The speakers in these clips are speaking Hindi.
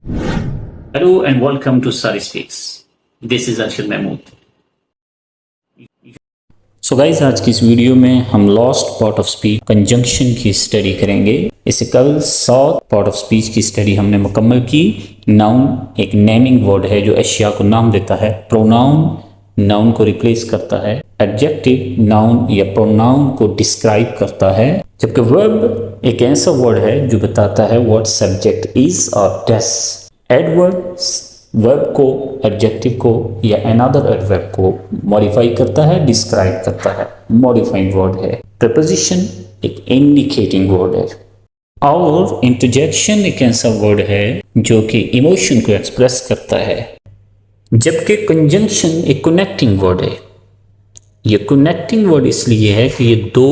Hello and welcome to Sari Speaks. This is Arshad Mahmood. So guys, आज की इस वीडियो में हम lost part of speech conjunction की स्टडी करेंगे। इससे कल साउथ पार्ट ऑफ स्पीच की स्टडी हमने मुकम्मल की। नाउन एक नेमिंग वर्ड है जो अशिया को नाम देता है। प्रोनाउन नाउन को रिप्लेस करता है। एडजेक्टिव नाउन या प्रोनाउन को डिस्क्राइब करता है। जबकि वर्ब एक ऐसा वर्ड है जो बताता है व्हाट सब्जेक्ट इज और डस। एडवर्ब वर्ब को, एडजेक्टिव को या अनदर एडवर्ब को मॉडिफाई करता है, डिस्क्राइब करता है। मॉडिफाइंग वर्ड है। प्रीपोजिशन एक इंडिकेटिंग वर्ड है। और इंटरजेक्शन एक ऐसा वर्ड है जो कि इमोशन को एक्सप्रेस करता है। जबकि कंजंक्शन एक कनेक्टिंग वर्ड है। ये कनेक्टिंग वर्ड इसलिए है कि ये दो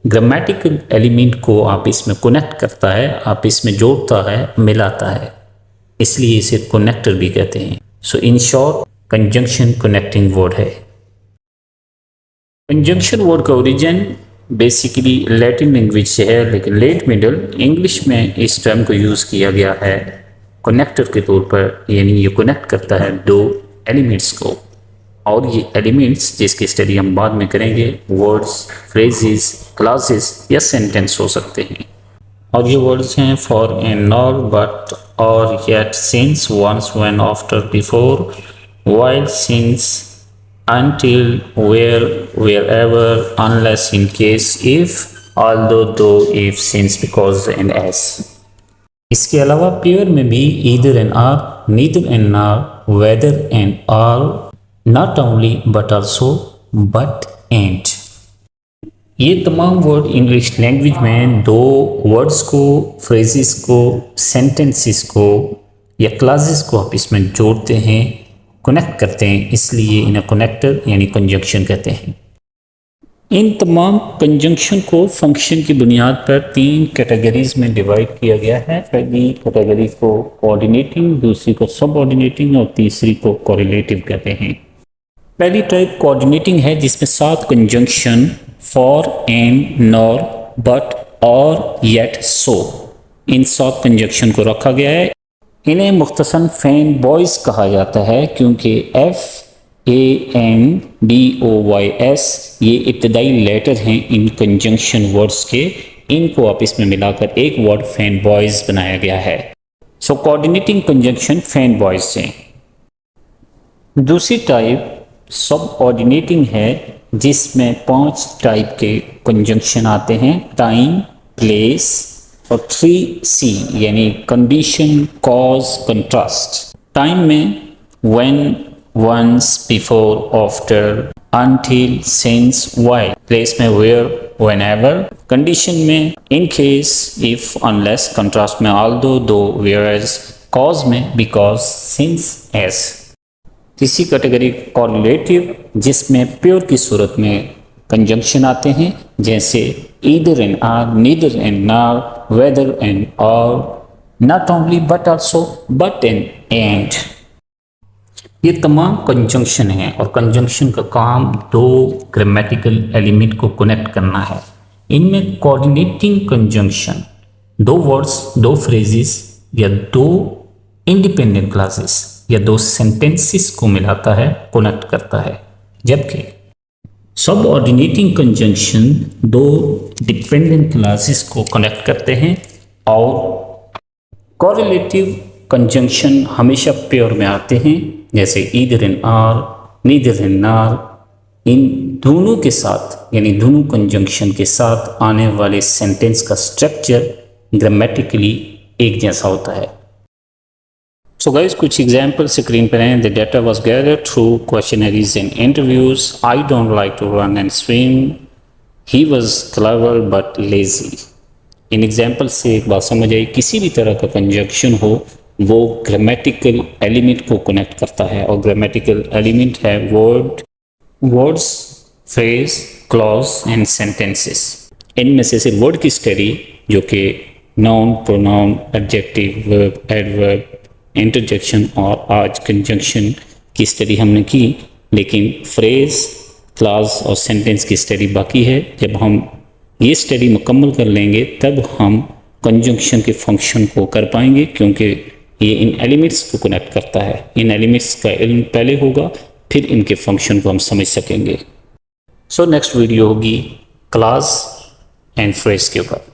ग्रामेटिकल एलिमेंट को आप इसमें कनेक्ट करता है, आप इसमें जोड़ता है, मिलाता है, इसलिए इसे कनेक्टर भी कहते हैं। So in short conjunction connecting word है। कंजंक्शन वर्ड का ओरिजिन बेसिकली लैटिन लैंग्वेज से है, लेकिन लेट मिडल इंग्लिश में इस टर्म को यूज़ किया गया है कनेक्टर के तौर पर, यानी ये कनेक्ट करता है दो एलिमेंट्स को। और ये एलिमेंट्स जिसकी स्टडी हम बाद में करेंगे वर्ड्स, फ्रेजेस, क्लासेस या सेंटेंस हो सकते हैं। और ये वर्ड्स हैं for and all, but, or, yet, since, once, when, after, before, while, since, until, where, wherever, unless, in case, if, although, though, if, since, because and as। इसके अलावा पेयर में भी either and are, neither and nor, whether and all, not only but also, but and। ये तमाम वर्ड इंग्लिश लैंग्वेज में दो वर्ड्स को, फ्रेजेस को, सेंटेंसेस को या क्लासेस को आप इसमें जोड़ते हैं, कनेक्ट करते हैं, इसलिए इन्हें कनेक्टर यानी कंजंक्शन कहते हैं। इन तमाम कंजंक्शन को फंक्शन की बुनियाद पर तीन कैटेगरीज में डिवाइड किया गया है। पहली कैटेगरी को कोऑर्डिनेटिंग, दूसरी को सबऑर्डिनेटिंग और तीसरी को कोरिलेटिव कहते हैं। पहली टाइप कोऑर्डिनेटिंग है जिसमें 7 conjunction for, and, nor, but, or, yet, so, in 7 conjunction को रखा गया है। इन्हें मुख्तसर फैन बॉयज़ कहा जाता है क्योंकि FANBOYS ये इब्तदाई लेटर हैं इन कंजंक्शन वर्ड्स के। इनको आप इसमें मिलाकर एक वर्ड फैन बॉयज़ बनाया गया है। सो कोऑर्डिनेटिंग कंजंक्शन फैन बॉयज़ से। दूसरी टाइप सब ऑर्डिनेटिंग है जिसमें 5 टाइप के कंजंक्शन आते हैं। टाइम, प्लेस और 3C यानी कंडीशन, कॉज, कंट्रास्ट। टाइम में when, once, before, after, until, since, while. Place में वेयर, व्हेनेवर। कंडीशन में in case, if, unless. Contrast में ऑल्दो, दो, वेयरएज। कॉज में बिकॉज, सिंस, एज। तीसरी कैटेगरी कोरिलेटिव जिसमें प्योर की सूरत में कंजंक्शन आते हैं जैसे either and or, neither and nor, whether and or, not only but also, but and. ये तमाम कंजंक्शन हैं और कंजंक्शन का काम दो ग्रामेटिकल एलिमेंट को कनेक्ट करना है। इनमें कोऑर्डिनेटिंग कंजंक्शन दो वर्ड्स, दो फ्रेजेस या दो इंडिपेंडेंट क्लासेस या दो सेंटेंसेस को मिलाता है, कनेक्ट करता है। जबकि सब ऑर्डिनेटिंग कंजंक्शन दो डिपेंडेंट क्लासेस को कनेक्ट करते हैं। और कोरिलेटिव कंजंक्शन हमेशा पेयर में आते हैं जैसे either and or, neither and nor. इन दोनों के साथ यानी दोनों कंजंक्शन के साथ आने वाले सेंटेंस का स्ट्रक्चर ग्रामेटिकली एक जैसा होता है। So guys, कुछ एग्जाम्पल स्क्रीन पर हैं। The data was gathered through questionnaires and interviews. I don't like to run and swim. He was clever but lazy. In example से एक बात समझ आई, किसी भी तरह का कंजंक्शन हो वो ग्रामेटिकल एलिमेंट को कनेक्ट करता है। और ग्रामेटिकल एलिमेंट है word, words, phrase, clause and sentences. इनमें से सिर्फ वर्ड की स्टडी जो कि noun, pronoun, adjective, verb, adverb, interjection और आज कंजंक्शन की स्टडी हमने की, लेकिन फ्रेज, क्लास और सेंटेंस की स्टडी बाकी है। जब हम ये स्टडी मुकम्मल कर लेंगे तब हम कंजंक्शन के फंक्शन को कर पाएंगे, क्योंकि ये इन एलिमेंट्स को कनेक्ट करता है। इन एलिमेंट्स का इल्म पहले होगा, फिर इनके फंक्शन को हम समझ सकेंगे। सो नेक्स्ट वीडियो होगी क्लास एंड फ्रेज के ऊपर।